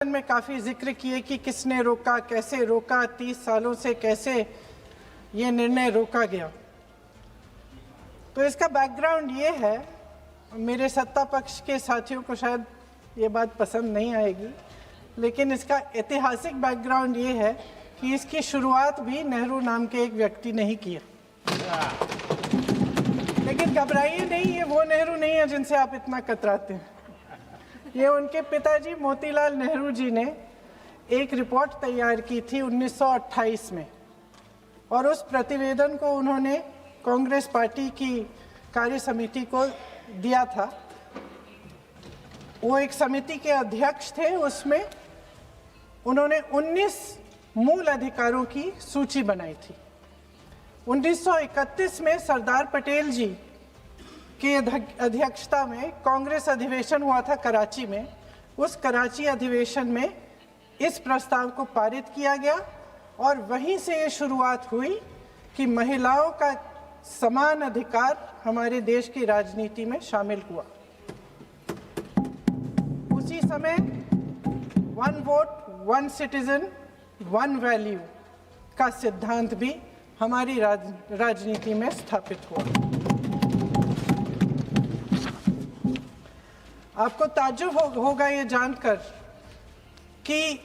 में काफ़ी जिक्र किए कि किसने रोका, कैसे रोका, 30 सालों से कैसे ये निर्णय रोका गया। तो इसका बैकग्राउंड ये है, मेरे सत्ता पक्ष के साथियों को शायद ये बात पसंद नहीं आएगी, लेकिन इसका ऐतिहासिक बैकग्राउंड ये है कि इसकी शुरुआत भी नेहरू नाम के एक व्यक्ति ने ही किया। लेकिन घबराइए नहीं, ये वो नेहरू नहीं है जिनसे आप इतना कतराते हैं। ये उनके पिताजी मोतीलाल नेहरू जी ने एक रिपोर्ट तैयार की थी 1928 में, और उस प्रतिवेदन को उन्होंने कांग्रेस पार्टी की कार्य समिति को दिया था। वो एक समिति के अध्यक्ष थे। उसमें उन्होंने 19 मूल अधिकारों की सूची बनाई थी। 1931 में सरदार पटेल जी की अध्यक्षता में कांग्रेस अधिवेशन हुआ था कराची में। उस कराची अधिवेशन में इस प्रस्ताव को पारित किया गया और वहीं से ये शुरुआत हुई कि महिलाओं का समान अधिकार हमारे देश की राजनीति में शामिल हुआ। उसी समय 1 वोट 1 सिटीजन 1 वैल्यू का सिद्धांत भी हमारी राजनीति में स्थापित हुआ। आपको ताज्जुब होगा ये जानकर कि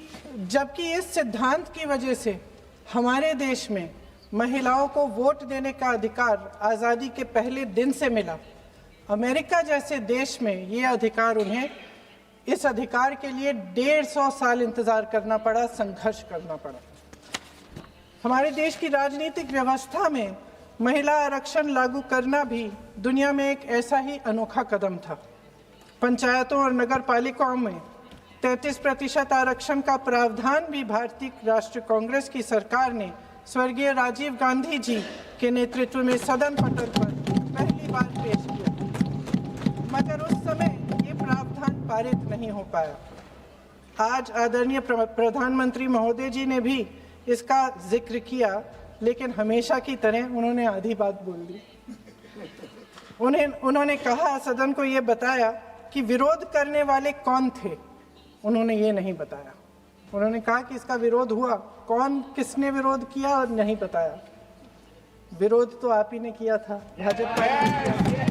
जबकि इस सिद्धांत की वजह से हमारे देश में महिलाओं को वोट देने का अधिकार आज़ादी के पहले दिन से मिला, अमेरिका जैसे देश में ये अधिकार उन्हें इस अधिकार के लिए 150 साल इंतज़ार करना पड़ा, संघर्ष करना पड़ा। हमारे देश की राजनीतिक व्यवस्था में महिला आरक्षण लागू करना भी दुनिया में एक ऐसा ही अनोखा कदम था। पंचायतों और नगर पालिकाओं में 33% आरक्षण का प्रावधान भी भारतीय राष्ट्रीय कांग्रेस की सरकार ने स्वर्गीय राजीव गांधी जी के नेतृत्व में सदन पटल पर पहली बार पेश किया, मगर उस समय ये प्रावधान पारित नहीं हो पाया। आज आदरणीय प्रधानमंत्री महोदय जी ने भी इसका जिक्र किया, लेकिन हमेशा की तरह उन्होंने आधी बात बोल दी। उन्होंने कहा, सदन को ये बताया कि विरोध करने वाले कौन थे, उन्होंने ये नहीं बताया। उन्होंने कहा कि इसका विरोध हुआ, कौन किसने विरोध किया और नहीं बताया। विरोध तो आप ही ने किया था, भाजपा ने।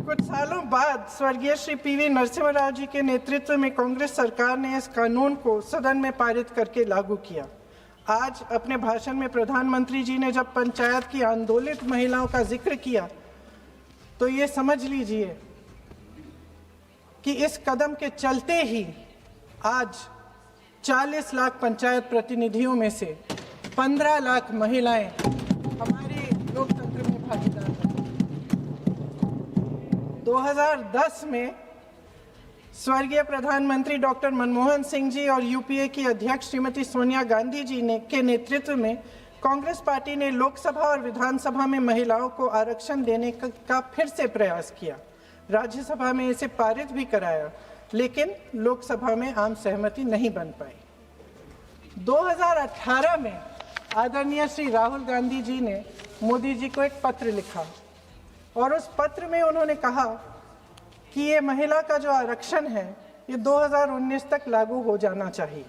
कुछ सालों बाद स्वर्गीय श्री पीवी नरसिम्हा राव जी के नेतृत्व में कांग्रेस सरकार ने इस कानून को सदन में पारित करके लागू किया। आज अपने भाषण में प्रधानमंत्री जी ने जब पंचायत की आंदोलित महिलाओं का जिक्र किया, तो ये समझ लीजिए कि इस कदम के चलते ही आज 40 लाख पंचायत प्रतिनिधियों में से 15 लाख महिलाएं हमारे लोकतंत्र में भागीदार हैं। 2010 में स्वर्गीय प्रधानमंत्री डॉक्टर मनमोहन सिंह जी और यूपीए की अध्यक्ष श्रीमती सोनिया गांधी जी के नेतृत्व में कांग्रेस पार्टी ने लोकसभा और विधानसभा में महिलाओं को आरक्षण देने का फिर से प्रयास किया। राज्यसभा में इसे पारित भी कराया, लेकिन लोकसभा में आम सहमति नहीं बन पाई। 2018 में आदरणीय श्री राहुल गांधी जी ने मोदी जी को एक पत्र लिखा, और उस पत्र में उन्होंने कहा कि ये महिला का जो आरक्षण है ये 2019 तक लागू हो जाना चाहिए।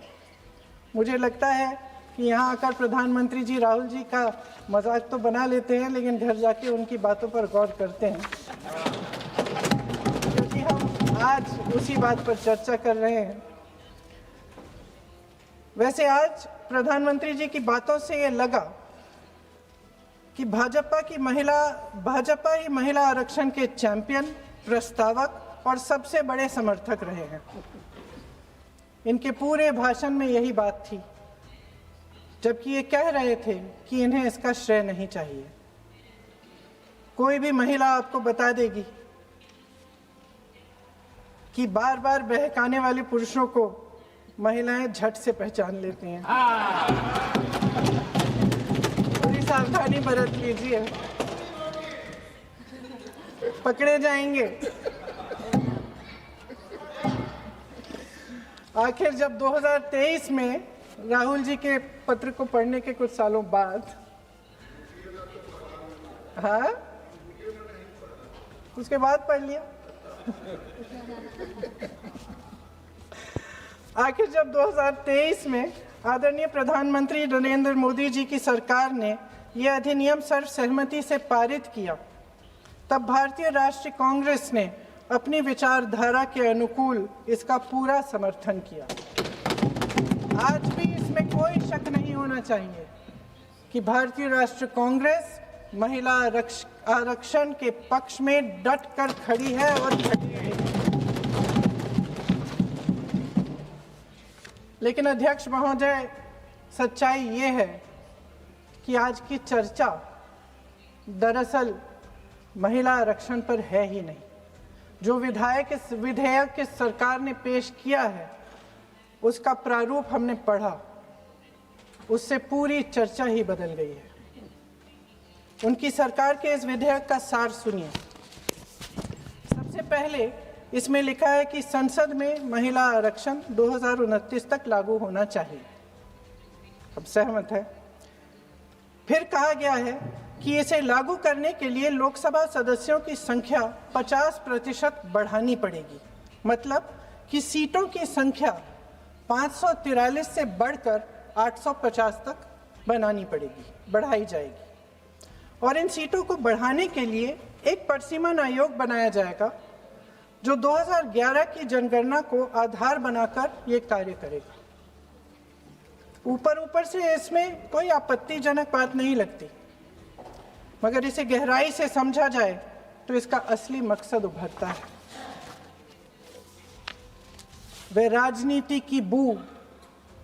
मुझे लगता है कि यहाँ आकर प्रधानमंत्री जी राहुल जी का मजाक तो बना लेते हैं, लेकिन घर जाके उनकी बातों पर गौर करते हैं, क्योंकि हम आज उसी बात पर चर्चा कर रहे हैं। वैसे आज प्रधानमंत्री जी की बातों से ये लगा कि भाजपा ही महिला आरक्षण के चैंपियन, प्रस्तावक और सबसे बड़े समर्थक रहे हैं। इनके पूरे भाषण में यही बात थी, जबकि ये कह रहे थे कि इन्हें इसका श्रेय नहीं चाहिए। कोई भी महिला आपको बता देगी कि बार बार बहकाने वाले पुरुषों को महिलाएं झट से पहचान लेती हैं। थोड़ी सावधानी बरत लीजिए, पकड़े जाएंगे। आखिर जब 2023 में राहुल जी के पत्र को पढ़ने के कुछ सालों बाद, हाँ, उसके बाद पढ़ लिया। आखिर जब 2023 में आदरणीय प्रधानमंत्री नरेंद्र मोदी जी की सरकार ने यह अधिनियम सर्वसहमति से पारित किया, तब भारतीय राष्ट्रीय कांग्रेस ने अपनी विचारधारा के अनुकूल इसका पूरा समर्थन किया। आज भी इसमें कोई शक नहीं होना चाहिए कि भारतीय राष्ट्रीय कांग्रेस महिला आरक्षण के पक्ष में डट कर खड़ी है और खड़ी रहेगी। लेकिन अध्यक्ष महोदय, सच्चाई ये है कि आज की चर्चा दरअसल महिला आरक्षण पर है ही नहीं। जो विधेयक के सरकार ने पेश किया है उसका प्रारूप हमने पढ़ा, उससे पूरी चर्चा ही बदल गई है। उनकी सरकार के इस विधेयक का सार सुनिए। सबसे पहले इसमें लिखा है कि संसद में महिला आरक्षण 2029 तक लागू होना चाहिए। अब सहमत है। फिर कहा गया है कि इसे लागू करने के लिए लोकसभा सदस्यों की संख्या 50% बढ़ानी पड़ेगी। मतलब कि सीटों की संख्या 543 से बढ़कर 850 तक बनानी पड़ेगी, बढ़ाई जाएगी। और इन सीटों को बढ़ाने के लिए एक परिसीमन आयोग बनाया जाएगा जो 2011 की जनगणना को आधार बनाकर ये कार्य करेगा। ऊपर से इसमें कोई आपत्तिजनक बात नहीं लगती, मगर इसे गहराई से समझा जाए तो इसका असली मकसद उभरता है। वह राजनीति की बू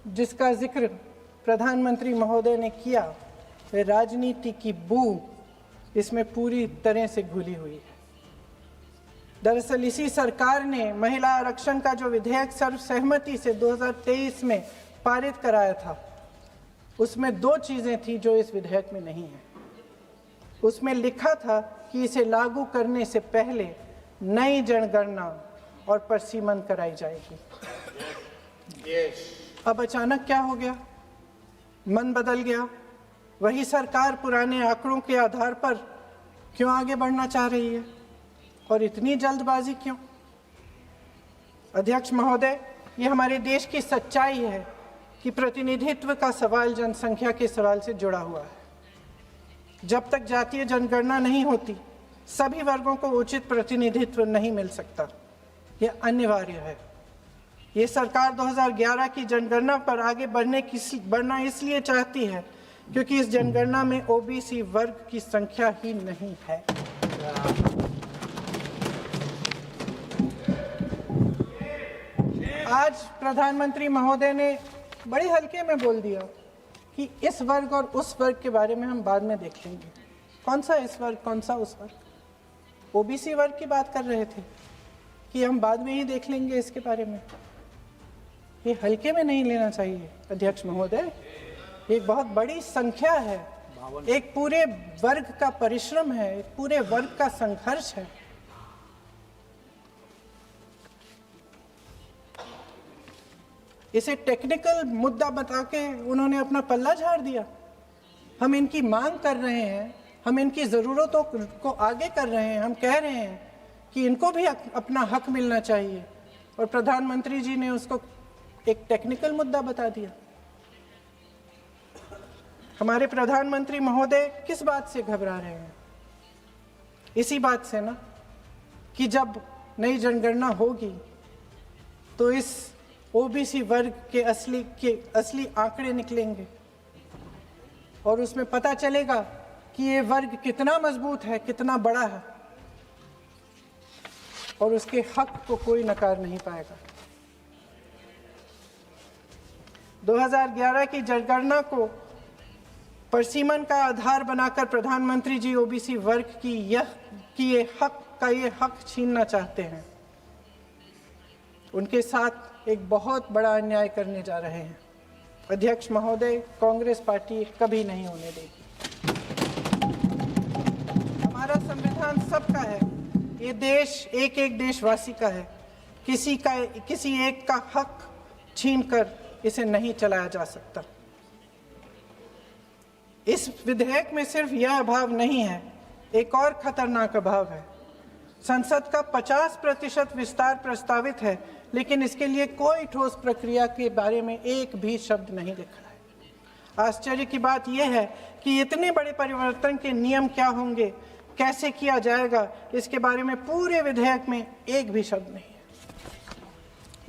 जिसका जिक्र प्रधानमंत्री महोदय ने किया, वह राजनीति की बू इसमें पूरी तरह से घुली हुई है। दरअसल इसी सरकार ने महिला आरक्षण का जो विधेयक सर्वसहमति से 2023 में पारित कराया था, उसमें दो चीजें थी जो इस विधेयक में नहीं है। उसमें लिखा था कि इसे लागू करने से पहले नई जनगणना और परिसीमन कराई जाएगी। अब अचानक क्या हो गया? मन बदल गया। वही सरकार पुराने आंकड़ों के आधार पर क्यों आगे बढ़ना चाह रही है और इतनी जल्दबाजी क्यों? अध्यक्ष महोदय, ये हमारे देश की सच्चाई है कि प्रतिनिधित्व का सवाल जनसंख्या के सवाल से जुड़ा हुआ है। जब तक जातीय जनगणना नहीं होती, सभी वर्गों को उचित प्रतिनिधित्व नहीं मिल सकता। यह अनिवार्य है। ये सरकार 2011 की जनगणना पर आगे बढ़ना इसलिए चाहती है क्योंकि इस जनगणना में ओबीसी वर्ग की संख्या ही नहीं है। आज प्रधानमंत्री महोदय ने बड़े हल्के में बोल दिया कि इस वर्ग और उस वर्ग के बारे में हम बाद में देख लेंगे। कौन सा इस वर्ग, कौन सा उस वर्ग? ओबीसी वर्ग की बात कर रहे थे कि हम बाद में ही देख लेंगे इसके बारे में। ये हल्के में नहीं लेना चाहिए अध्यक्ष महोदय। एक बहुत बड़ी संख्या है, एक पूरे वर्ग का परिश्रम है, एक पूरे वर्ग का संघर्ष है। इसे टेक्निकल मुद्दा बता के उन्होंने अपना पल्ला झाड़ दिया। हम इनकी मांग कर रहे हैं, हम इनकी ज़रूरतों को आगे कर रहे हैं, हम कह रहे हैं कि इनको भी अपना हक मिलना चाहिए, और प्रधानमंत्री जी ने उसको एक टेक्निकल मुद्दा बता दिया। हमारे प्रधानमंत्री महोदय किस बात से घबरा रहे हैं? इसी बात से ना कि जब नई जनगणना होगी तो इस ओबीसी वर्ग के असली आंकड़े निकलेंगे और उसमें पता चलेगा कि ये वर्ग कितना मजबूत है, कितना बड़ा है, और उसके हक को कोई नकार नहीं पाएगा। 2011 की जनगणना को परिसीमन का आधार बनाकर प्रधानमंत्री जी ओबीसी वर्ग की ये हक छीनना चाहते हैं। उनके साथ एक बहुत बड़ा अन्याय करने जा रहे हैं। अध्यक्ष महोदय, कांग्रेस पार्टी कभी नहीं होने देगी। हमारा संविधान सबका है, ये देश एक एक देशवासी का है। किसी एक का हक छीनकर इसे नहीं चलाया जा सकता। इस विधेयक में सिर्फ यह अभाव नहीं है, एक और खतरनाक अभाव है। संसद का 50% विस्तार प्रस्तावित है, लेकिन इसके लिए कोई ठोस प्रक्रिया के बारे में एक भी शब्द नहीं लिखा है। आश्चर्य की बात यह है कि इतने बड़े परिवर्तन के नियम क्या होंगे, कैसे किया जाएगा, इसके बारे में पूरे विधेयक में एक भी शब्द नहीं है।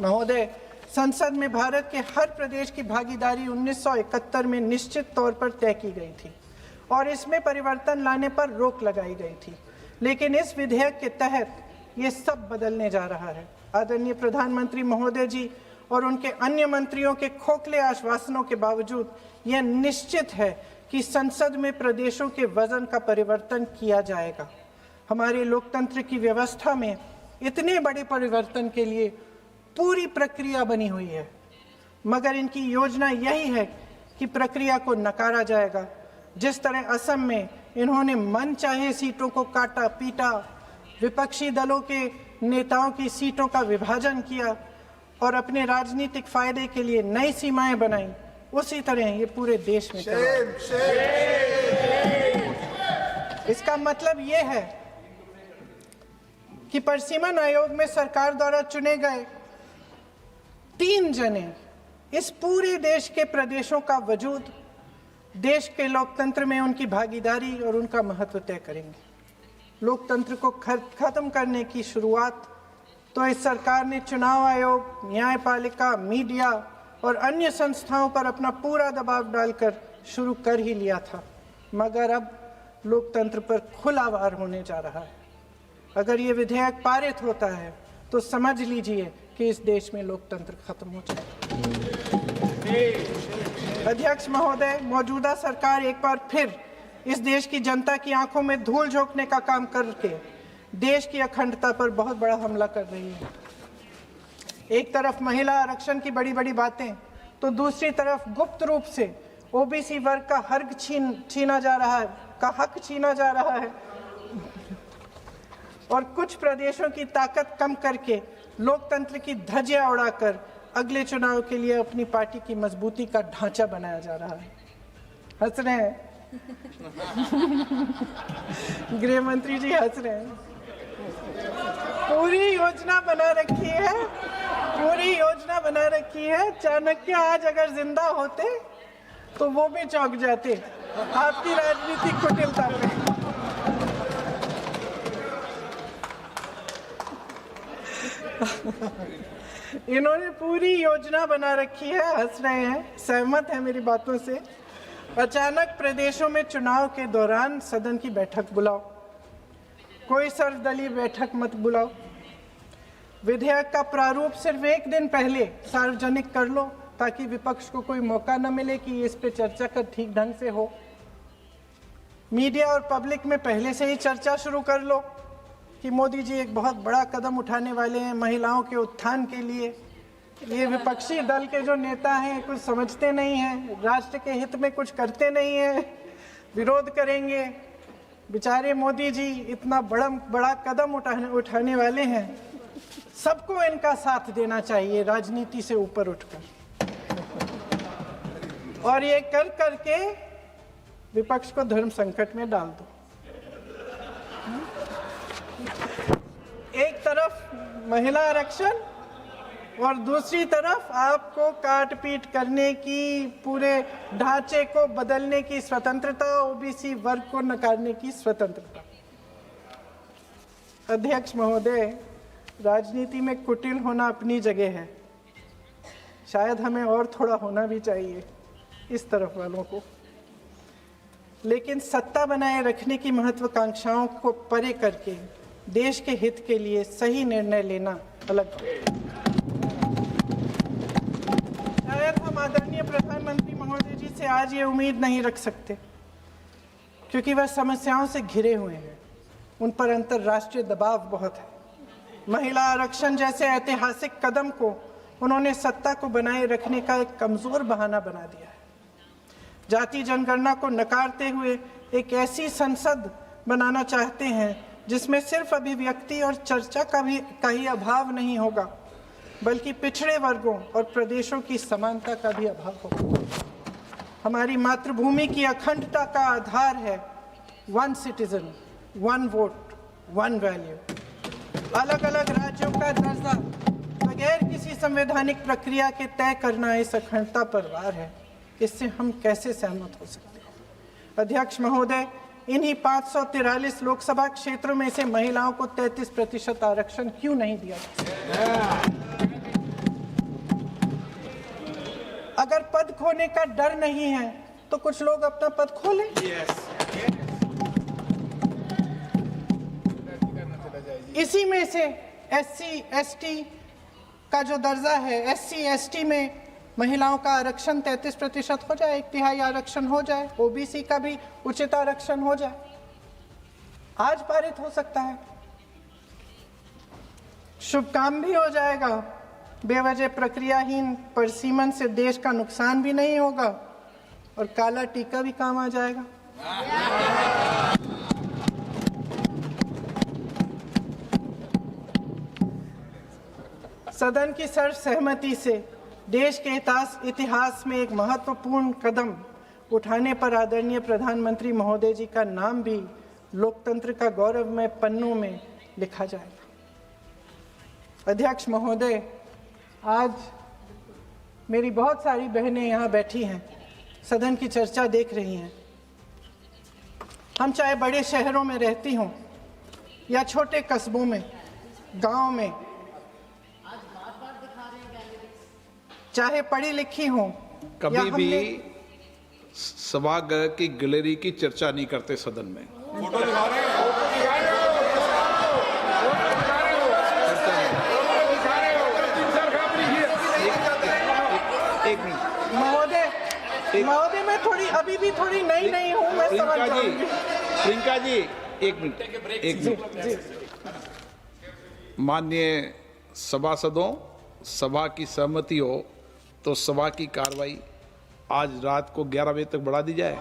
महोदय, संसद में भारत के हर प्रदेश की भागीदारी 1971 में निश्चित तौर पर तय की गई थी और इसमें परिवर्तन लाने पर रोक लगाई गई थी, लेकिन इस विधेयक के तहत ये सब बदलने जा रहा है। आदरणीय प्रधानमंत्री महोदय जी और उनके अन्य मंत्रियों के खोखले आश्वासनों के बावजूद यह निश्चित है कि संसद में प्रदेशों के वजन का परिवर्तन किया जाएगा। हमारे लोकतंत्र की व्यवस्था में इतने बड़े परिवर्तन के लिए पूरी प्रक्रिया बनी हुई है, मगर इनकी योजना यही है कि प्रक्रिया को नकारा जाएगा। जिस तरह असम में इन्होंने मन चाहे सीटों को काटा पीटा, विपक्षी दलों के नेताओं की सीटों का विभाजन किया और अपने राजनीतिक फायदे के लिए नई सीमाएं बनाई, उसी तरह ये पूरे देश में इसका मतलब ये है कि परिसीमन आयोग में सरकार द्वारा चुने गए 3 जने इस पूरे देश के प्रदेशों का वजूद, देश के लोकतंत्र में उनकी भागीदारी और उनका महत्व तय करेंगे। लोकतंत्र को खत्म करने की शुरुआत तो इस सरकार ने चुनाव आयोग, न्यायपालिका, मीडिया और अन्य संस्थाओं पर अपना पूरा दबाव डालकर शुरू कर ही लिया था, मगर अब लोकतंत्र पर खुला वार होने जा रहा है। अगर ये विधेयक पारित होता है तो समझ लीजिए कि इस देश में लोकतंत्र खत्म हो जाएगा। अध्यक्ष महोदय, मौजूदा सरकार एक बार फिर इस देश की जनता की आंखों में धूल झोंकने का काम करके देश की अखंडता पर बहुत बड़ा हमला कर रही है। एक तरफ महिला आरक्षण की बड़ी बड़ी बातें, तो दूसरी तरफ गुप्त रूप से ओबीसी वर्ग का हक छीना जा रहा है और कुछ प्रदेशों की ताकत कम करके लोकतंत्र की धज्जियां उड़ाकर अगले चुनाव के लिए अपनी पार्टी की मजबूती का ढांचा बनाया जा रहा है। हंस रहे हैं गृह मंत्री जी, हंस रहे हैं। पूरी योजना बना रखी है। चाणक्य आज अगर जिंदा होते तो वो भी चौंक जाते आपकी राजनीतिक कुटिलता पे। इन्होंने पूरी योजना बना रखी है। हंस रहे हैं, सहमत है मेरी बातों से। अचानक प्रदेशों में चुनाव के दौरान सदन की बैठक बुलाओ, कोई सर्वदलीय बैठक मत बुलाओ। विधेयक का प्रारूप सिर्फ एक दिन पहले सार्वजनिक कर लो ताकि विपक्ष को कोई मौका न मिले कि इस पे चर्चा कर ठीक ढंग से हो। मीडिया और पब्लिक में पहले से ही चर्चा शुरू कर लो कि मोदी जी एक बहुत बड़ा कदम उठाने वाले हैं महिलाओं के उत्थान के लिए। ये विपक्षी दल के जो नेता हैं कुछ समझते नहीं हैं, राष्ट्र के हित में कुछ करते नहीं हैं, विरोध करेंगे। बेचारे मोदी जी इतना बड़ा कदम उठाने वाले हैं, सबको इनका साथ देना चाहिए राजनीति से ऊपर उठकर। और ये कर करके विपक्ष को धर्म संकट में डाल दो। एक तरफ महिला आरक्षण और दूसरी तरफ आपको काट पीट करने की, पूरे ढांचे को बदलने की स्वतंत्रता, ओबीसी वर्ग को नकारने की स्वतंत्रता। अध्यक्ष महोदय, राजनीति में कुटिल होना अपनी जगह है, शायद हमें और थोड़ा होना भी चाहिए इस तरफ वालों को, लेकिन सत्ता बनाए रखने की महत्वाकांक्षाओं को परे करके देश के हित के लिए सही निर्णय लेना अलग है। शायद हम आदरणीय प्रधानमंत्री महोदय जी से आज ये उम्मीद नहीं रख सकते क्योंकि वह समस्याओं से घिरे हुए हैं, उन पर अंतर्राष्ट्रीय दबाव बहुत है। महिला आरक्षण जैसे ऐतिहासिक कदम को उन्होंने सत्ता को बनाए रखने का एक कमजोर बहाना बना दिया है। जाति जनगणना को नकारते हुए एक ऐसी संसद बनाना चाहते हैं जिसमें सिर्फ अभिव्यक्ति और चर्चा का ही अभाव नहीं होगा, बल्कि पिछड़े वर्गों और प्रदेशों की समानता का भी अभाव होगा। हमारी मातृभूमि की अखंडता का आधार है 1 सिटीजन 1 वोट 1 वैल्यू। अलग अलग राज्यों का दर्जा बगैर किसी संवैधानिक प्रक्रिया के तय करना इस अखंडता पर वार है। इससे हम कैसे सहमत हो सकते हैं? अध्यक्ष महोदय, इन्हीं 543 लोकसभा क्षेत्रों में से महिलाओं को 33% आरक्षण क्यों नहीं दिया जा? अगर पद खोने का डर नहीं है तो कुछ लोग अपना पद खो लें। इसी में से SC ST का जो दर्जा है, SC ST में महिलाओं का आरक्षण 33% हो जाए, 1/3 आरक्षण हो जाए, OBC का भी उचित आरक्षण हो जाए, आज पारित हो सकता है। शुभ काम भी हो जाएगा, बेवजह प्रक्रियाहीन परिसीमन से देश का नुकसान भी नहीं होगा और काला टीका भी काम आ जाएगा। सदन की सर्वसहमति से देश के इतिहास में एक महत्वपूर्ण कदम उठाने पर आदरणीय प्रधानमंत्री महोदय जी का नाम भी लोकतंत्र का गौरवमय पन्नों में लिखा जाएगा। अध्यक्ष महोदय, आज मेरी बहुत सारी बहनें यहाँ बैठी हैं, सदन की चर्चा देख रही हैं। हम चाहे बड़े शहरों में रहती हों या छोटे कस्बों में, गांव में, चाहे पढ़ी लिखी हों, कभी भी सभागृह की गैलरी की चर्चा नहीं करते सदन में। फोटो दिखा रहे हो? एक मिनट महोदय, मैं थोड़ी अभी भी थोड़ी नई हूँ, मैं समझ जाऊंगी। प्रियंका जी, एक मिनट। माननीय सभासदों, सभा की सहमति हो तो सभा की कार्रवाई आज रात को 11 बजे तक बढ़ा दी जाए।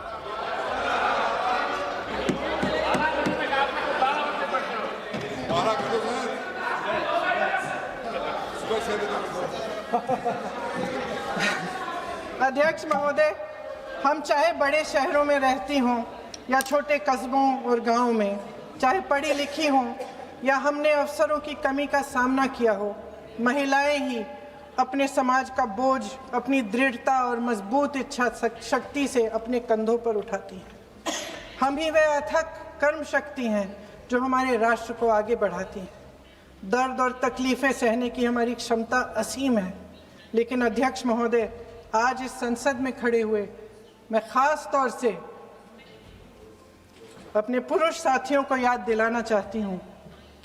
अध्यक्ष महोदय, हम चाहे बड़े शहरों में रहती हों या छोटे कस्बों और गांव में, चाहे पढ़ी लिखी हों या हमने अवसरों की कमी का सामना किया हो, महिलाएं ही अपने समाज का बोझ अपनी दृढ़ता और मजबूत इच्छा शक्ति से अपने कंधों पर उठाती हैं। हम ही वह अथक कर्म शक्ति हैं जो हमारे राष्ट्र को आगे बढ़ाती हैं। दर्द और तकलीफें सहने की हमारी क्षमता असीम है। लेकिन अध्यक्ष महोदय, आज इस संसद में खड़े हुए मैं खास तौर से अपने पुरुष साथियों को याद दिलाना चाहती हूँ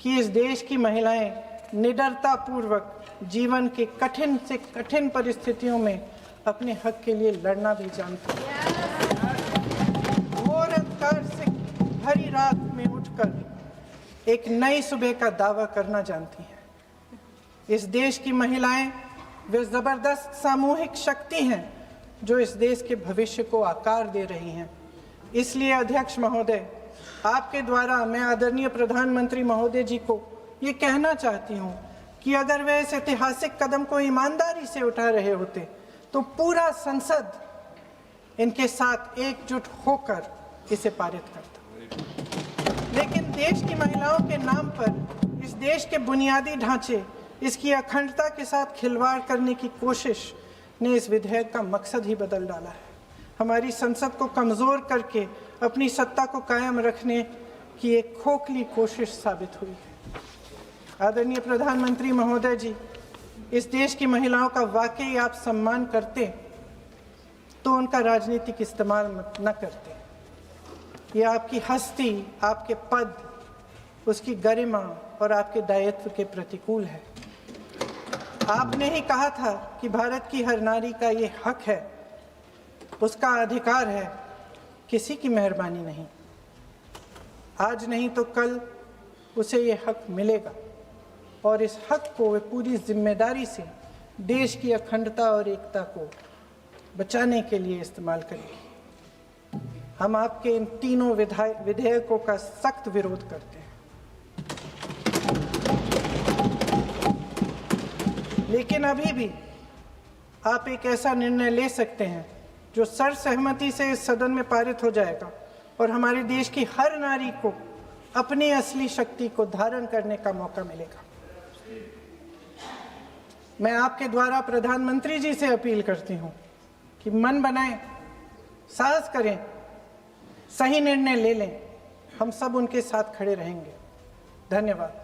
कि इस देश की महिलाएं निडरता पूर्वक जीवन के कठिन से कठिन परिस्थितियों में अपने हक के लिए लड़ना भी जानती हैं। घोर अंधकार से भरी रात में उठकर एक नई सुबह का दावा करना जानती हैं। इस देश की महिलाएं वे जबरदस्त सामूहिक शक्ति हैं जो इस देश के भविष्य को आकार दे रही हैं। इसलिए अध्यक्ष महोदय, आपके द्वारा मैं आदरणीय प्रधानमंत्री महोदय जी को ये कहना चाहती हूँ कि अगर वे इस ऐतिहासिक कदम को ईमानदारी से उठा रहे होते तो पूरा संसद इनके साथ एकजुट होकर इसे पारित करता। लेकिन देश की महिलाओं के नाम पर इस देश के बुनियादी ढांचे, इसकी अखंडता के साथ खिलवाड़ करने की कोशिश ने इस विधेयक का मकसद ही बदल डाला है। हमारी संसद को कमज़ोर करके अपनी सत्ता को कायम रखने की एक खोखली कोशिश साबित हुई है। आदरणीय प्रधानमंत्री महोदय जी, इस देश की महिलाओं का वाकई आप सम्मान करते तो उनका राजनीतिक इस्तेमाल न करते। ये आपकी हस्ती, आपके पद, उसकी गरिमा और आपके दायित्व के प्रतिकूल है। आपने ही कहा था कि भारत की हर नारी का ये हक है, उसका अधिकार है, किसी की मेहरबानी नहीं। आज नहीं तो कल उसे ये हक मिलेगा और इस हक को वे पूरी जिम्मेदारी से देश की अखंडता और एकता को बचाने के लिए इस्तेमाल करेंगे। हम आपके इन तीनों विधेयकों का सख्त विरोध करते हैं। लेकिन अभी भी आप एक ऐसा निर्णय ले सकते हैं जो सर्वसहमति से इस सदन में पारित हो जाएगा और हमारे देश की हर नारी को अपनी असली शक्ति को धारण करने का मौका मिलेगा। मैं आपके द्वारा प्रधानमंत्री जी से अपील करती हूं कि मन बनाएं, साहस करें, सही निर्णय ले लें। हम सब उनके साथ खड़े रहेंगे। धन्यवाद।